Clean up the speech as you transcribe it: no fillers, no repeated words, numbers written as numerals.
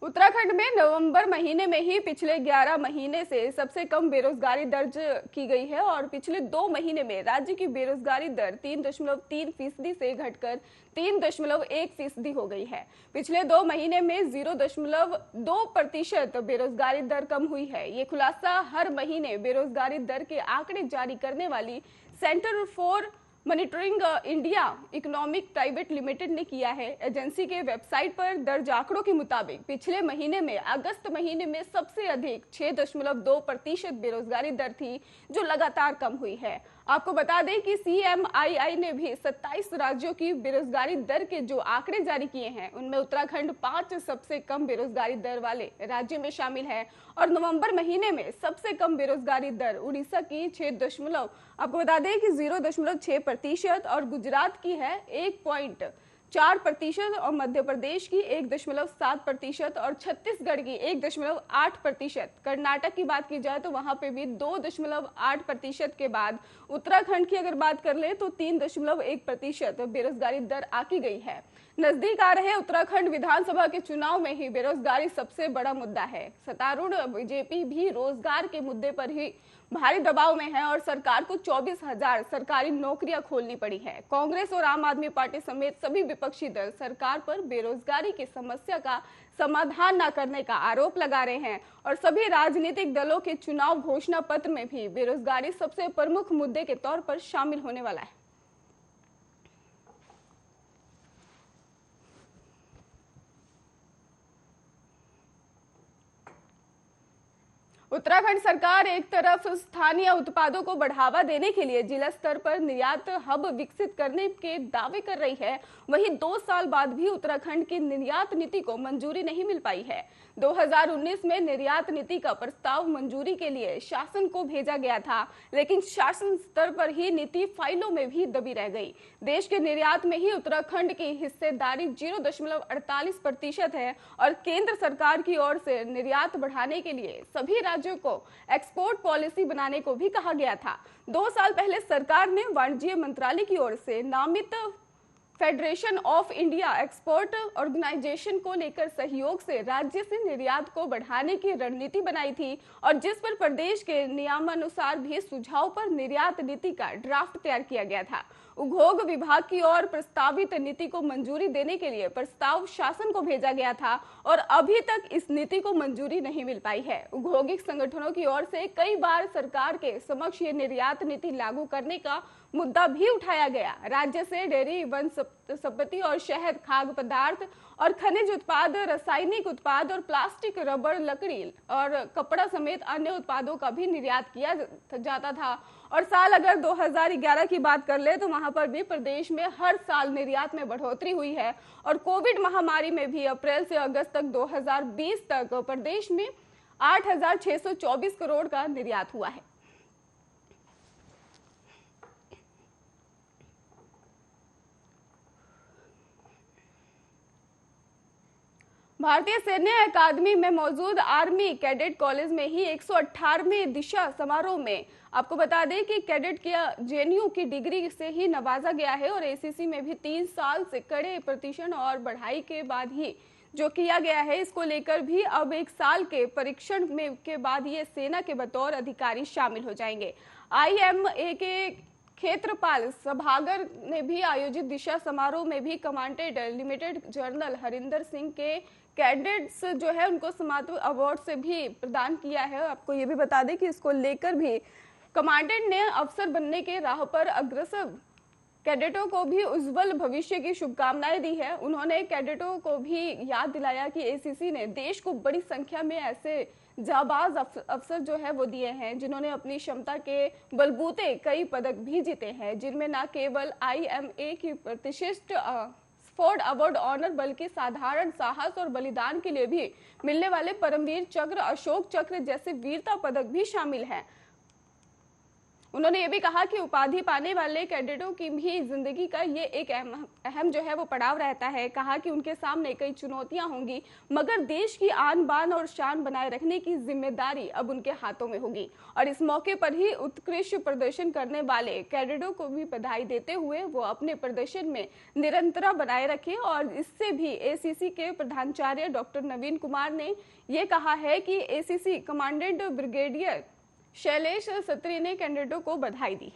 उत्तराखंड में नवंबर महीने में ही पिछले 11 महीने से सबसे कम बेरोजगारी दर्ज की गई है और पिछले 2 महीने में राज्य की बेरोजगारी दर 3.3% से घटकर 3.1% हो गई है। पिछले 2 महीने में 0.2% बेरोजगारी दर कम हुई है। ये खुलासा हर महीने बेरोजगारी दर के आंकड़े जारी करने वाली centre for monitoring India economic private limited ने किया है। एजेंसी के वेबसाइट पर दर्ज आंकड़ों के मुताबिक पिछले महीने में अगस्त महीने में सबसे अधिक 6.2% बेरोजगारी दर थी, जो लगातार कम हुई है। आपको बता दें कि CMII ने भी 27 राज्यों की बेरोजगारी दर के जो आंकड़े जारी किए हैं, उनमें उत्तराखंड 5 सबसे कम बेरोजगारी दर वाले राज्यों में शामिल है और नवंबर महीने में सबसे कम बेरोजगारी दर उड़ीसा की 0.6% और गुजरात की है 1.4% और मध्य प्रदेश की 1.7% और छत्तीसगढ़ की 1.8%। कर्नाटक की बात की जाए तो वहां पे भी 2.8% के बाद उत्तराखंड की अगर बात कर ले तो 3.1% बेरोजगारी दर आकी गई है। नजदीक आ रहे उत्तराखंड विधानसभा के चुनाव में ही बेरोजगारी सबसे बड़ा मुद्दा है। सत्तारूढ़ बीजेपी भी रोजगार के मुद्दे पर ही भारी दबाव में है और सरकार को 24,000 सरकारी नौकरियां खोलनी पड़ी है। कांग्रेस और आम आदमी पार्टी समेत सभी विपक्षी दल सरकार पर बेरोजगारी की समस्या का समाधान न करने का आरोप लगा रहे हैं और सभी राजनीतिक दलों के चुनाव घोषणा पत्र में भी बेरोजगारी सबसे प्रमुख मुद्दे के तौर पर शामिल होने वाला है। उत्तराखंड सरकार एक तरफ स्थानीय उत्पादों को बढ़ावा देने के लिए जिला स्तर पर निर्यात हब विकसित करने के दावे कर रही है, वहीं 2 साल बाद भी उत्तराखंड की निर्यात नीति को मंजूरी नहीं मिल पाई है। 2019 में निर्यात नीति का प्रस्ताव मंजूरी के लिए शासन को भेजा गया था, लेकिन शासन स्तर पर ही नीति फाइलों में भी दबी रह गई। देश के निर्यात में ही उत्तराखंड की हिस्सेदारी 0.48% है और केंद्र सरकार की ओर से निर्यात बढ़ाने के लिए सभी राज्यों को एक्सपोर्ट पॉलिसी बनाने को भी कहा गया था। 2 साल पहले सरकार ने वाणिज्य मंत्रालय की ओर से नामित federation of India export organisation को लेकर सहयोग से राज्य से निर्यात को बढ़ाने की रणनीति बनाई थी और जिस पर प्रदेश के नियमानुसार भी सुझाव पर निर्यात नीति का ड्राफ्ट तैयार किया गया था। उद्योग विभाग की ओर प्रस्तावित नीति को मंजूरी देने के लिए प्रस्ताव शासन को भेजा गया था और अभी तक इस नीति को मंजूरी नहीं मिल पाई है। औद्योगिक संगठनों की ओर से कई बार सरकार के समक्ष ये निर्यात नीति लागू करने का मुद्दा भी उठाया गया। राज्य से डेयरी, वन संपत्ति और शहद, खाद्य पदार्थ और खनिज उत्पाद, रासायनिक उत्पाद और प्लास्टिक, रबड़, लकड़ी और कपड़ा समेत अन्य उत्पादों का भी निर्यात किया जाता था। और साल अगर 2011 की बात कर ले तो वहां पर भी प्रदेश में हर साल निर्यात में बढ़ोतरी हुई है और कोविड महामारी में भी अप्रैल से अगस्त तक 2020 तक प्रदेश में 8,624 करोड़ का निर्यात हुआ है। भारतीय सैन्य अकादमी में मौजूद आर्मी कैडेट कॉलेज में ही 118वें दिशा समारोह में आपको बता दें कि कैडेट के JNU की डिग्री से ही नवाजा गया है और ACC में भी 3 साल से कड़े प्रशिक्षण और बढ़ाई के बाद ही जो किया गया है, इसको लेकर भी अब 1 साल के परीक्षण में के बाद ये सेना के बतौर अधिकारी शामिल हो जाएंगे। IMA के क्षेत्रपाल सभागर ने भी आयोजित दिशा समारोह में भी commandant limited general Harinder Singh के कैडेट्स जो है उनको समात्व अवार्ड से भी प्रदान किया है। आपको ये भी बता दें कि इसको लेकर भी कमांडेंट ने अफसर बनने के राह पर अग्रसर कैडेटों को भी उज्जवल भविष्य की शुभकामनाएं दी है। उन्होंने कैडेटों को भी याद दिलाया कि ACC ने देश को बड़ी संख्या में ऐसे जाबाज अफसर जो है वो दिए हैं जिन्होंने अपनी क्षमता के बलबूते कई पदक भी जीते हैं, जिनमें न केवल IMA की प्रतिष्ठित फोर्ड अवार्ड ऑनर बल्कि साधारण साहस और बलिदान के लिए भी मिलने वाले परमवीर चक्र, अशोक चक्र जैसे वीरता पदक भी शामिल हैं। उन्होंने ये भी कहा कि उपाधि पाने वाले कैडेटों की भी जिंदगी का ये एक अहम जो है वो पड़ाव रहता है। कहा कि उनके सामने कई चुनौतियां होंगी, मगर देश की आन बान और शान बनाए रखने की जिम्मेदारी अब उनके हाथों में होगी। और इस मौके पर ही उत्कृष्ट प्रदर्शन करने वाले कैडेटों को भी बधाई देते हुए वो अपने प्रदर्शन में निरंतरता बनाए रखें। और इससे भी एसीसी के प्रधानाचार्य डॉक्टर नवीन कुमार ने ये कहा है कि एसीसी कमांडेंट ब्रिगेडियर शैलेश सत्री ने कैडेटों को बधाई दी।